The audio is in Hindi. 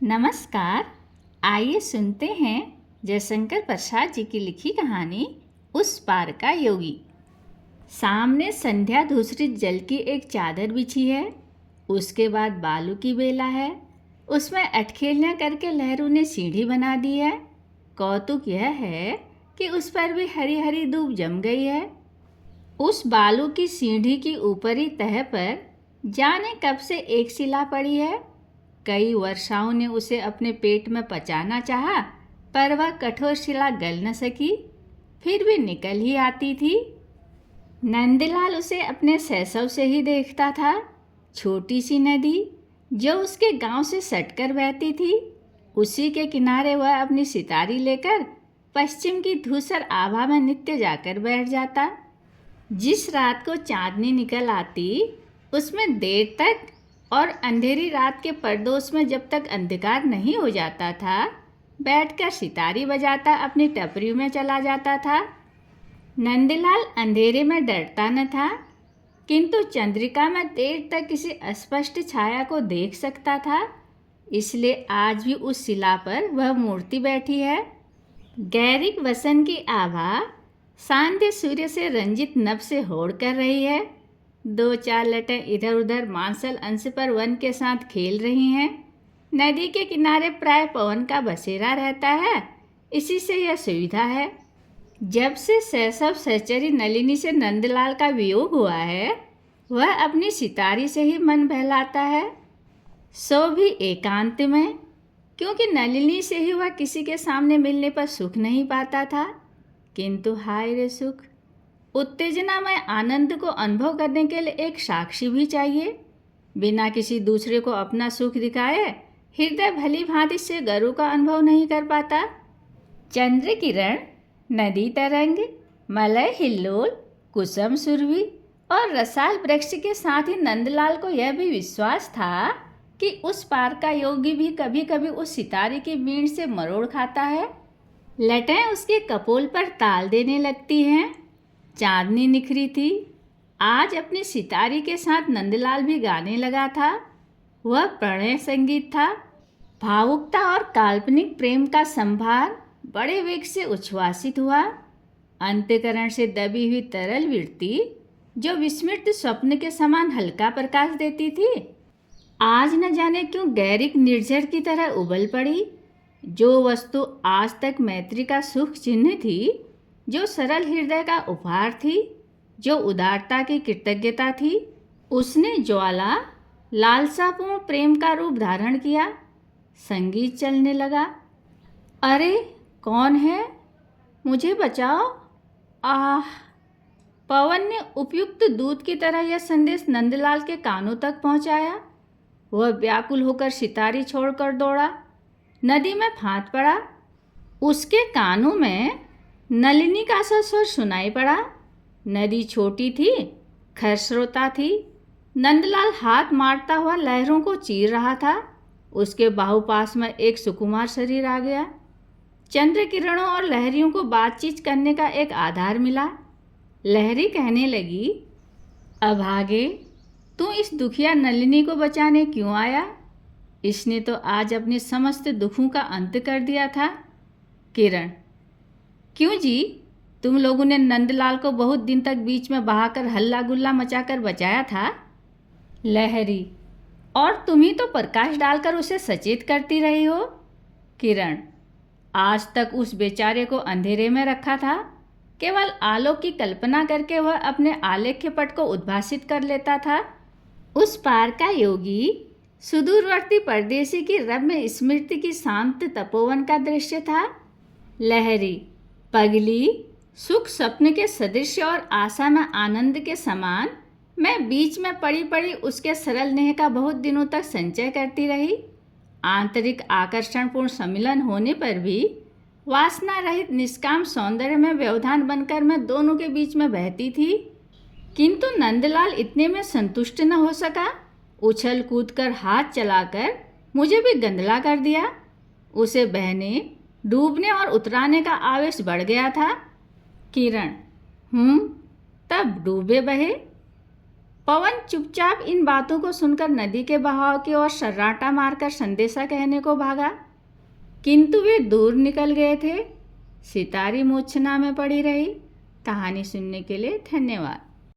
नमस्कार। आइए सुनते हैं जयशंकर प्रसाद जी की लिखी कहानी उस पार का योगी। सामने संध्या धूसरित जल की एक चादर बिछी है। उसके बाद बालू की बेला है। उसमें अटखेलियाँ करके लहरू ने सीढ़ी बना दी है। कौतुक यह है कि उस पर भी हरी हरी धूप जम गई है। उस बालू की सीढ़ी की ऊपरी तह पर जाने कब से एक शिला पड़ी है। कई वर्षाओं ने उसे अपने पेट में पचाना चाहा, पर वह कठोर शिला गल न सकी, फिर भी निकल ही आती थी। नंदलाल उसे अपने शैशव से ही देखता था। छोटी सी नदी जो उसके गांव से सटकर बहती थी, उसी के किनारे वह अपनी सितारी लेकर पश्चिम की धूसर आभा में नित्य जाकर बैठ जाता। जिस रात को चांदनी निकल आती, उसमें देर तक और अंधेरी रात के परदोस में जब तक अंधकार नहीं हो जाता था, बैठकर सितारी बजाता अपनी टपरी में चला जाता था। नंदलाल अंधेरे में डरता न था, किंतु चंद्रिका में देर तक किसी अस्पष्ट छाया को देख सकता था। इसलिए आज भी उस शिला पर वह मूर्ति बैठी है। गैरिक वसन की आभा सांध्य सूर्य से रंजित नभ से होड़ कर रही है। दो चार लटें इधर उधर मांसल अंश पर वन के साथ खेल रही हैं। नदी के किनारे प्राय पवन का बसेरा रहता है। इसी से यह सुविधा है। जब से शैशव सहचरी नलिनी से नंदलाल का वियोग हुआ है, वह अपनी सितारी से ही मन बहलाता है, सो भी एकांत में, क्योंकि नलिनी से ही वह किसी के सामने मिलने पर सुख नहीं पाता था। किंतु हाय रे सुख! उत्तेजना में आनंद को अनुभव करने के लिए एक साक्षी भी चाहिए। बिना किसी दूसरे को अपना सुख दिखाए हृदय भली भांति से गरु का अनुभव नहीं कर पाता। चंद्र किरण, नदी तरंग, मलय हिल्लोल, कुसुम सुरभि और रसाल वृक्ष के साथ ही नंदलाल को यह भी विश्वास था कि उस पार का योगी भी कभी कभी उस सितारे की बीड़ से मरोड़ खाता है। लटें उसके कपोल पर ताल देने लगती हैं। चांदनी निखरी थी। आज अपनी सितारी के साथ नंदलाल भी गाने लगा था। वह प्रणय संगीत था। भावुकता और काल्पनिक प्रेम का संभार बड़े वेग से उच्छ्वासित हुआ। अंतःकरण से दबी हुई तरल वृत्ति जो विस्मृत स्वप्न के समान हल्का प्रकाश देती थी, आज न जाने क्यों गैरिक निर्झर की तरह उबल पड़ी। जो वस्तु आज तक मैत्री का सुख चिन्ह थी, जो सरल हृदय का उपहार थी, जो उदारता की कृतज्ञता थी, उसने ज्वाला लालसापूर्ण प्रेम का रूप धारण किया। संगीत चलने लगा। अरे कौन है? मुझे बचाओ! आह! पवन ने उपयुक्त दूत की तरह यह संदेश नंदलाल के कानों तक पहुंचाया। वह व्याकुल होकर सितारी छोड़कर दौड़ा, नदी में फांद पड़ा। उसके कानों में नलिनी का सा स्वर सुनाई पड़ा। नदी छोटी थी, खरस्रोता थी। नंदलाल हाथ मारता हुआ लहरों को चीर रहा था। उसके बाहुपास में एक सुकुमार शरीर आ गया। चंद्र किरणों और लहरियों को बातचीत करने का एक आधार मिला। लहरी कहने लगी, अभागे, तू इस दुखिया नलिनी को बचाने क्यों आया? इसने तो आज अपने समस्त दुखों का अंत कर दिया था। किरण, क्यों जी? तुम लोगों ने नंदलाल को बहुत दिन तक बीच में बहाकर हल्ला गुल्ला मचाकर बचाया था। लहरी, और तुम ही तो प्रकाश डालकर उसे सचेत करती रही हो। किरण, आज तक उस बेचारे को अंधेरे में रखा था। केवल आलोक की कल्पना करके वह अपने आलेख्य पट को उद्भासित कर लेता था। उस पार का योगी सुदूरवर्ती परदेसी की रम्य स्मृति की शांत तपोवन का दृश्य था। लहरी, पगली, सुख स्वप्न के सदृश और आशा में आनंद के समान मैं बीच में पड़ी पड़ी उसके सरल नेह का बहुत दिनों तक संचय करती रही। आंतरिक आकर्षणपूर्ण सम्मिलन होने पर भी वासना रहित निष्काम सौंदर्य में व्यवधान बनकर मैं दोनों के बीच में बहती थी। किंतु नंदलाल इतने में संतुष्ट न हो सका। उछल कूद कर हाथ चलाकर मुझे भी गंदला कर दिया। उसे बहने, डूबने और उतराने का आवेश बढ़ गया था। किरण, तब डूबे बहे। पवन चुपचाप इन बातों को सुनकर नदी के बहाव की ओर सर्राटा मारकर संदेशा कहने को भागा, किंतु वे दूर निकल गए थे। सितारी मूर्छना में पड़ी रही। कहानी सुनने के लिए धन्यवाद।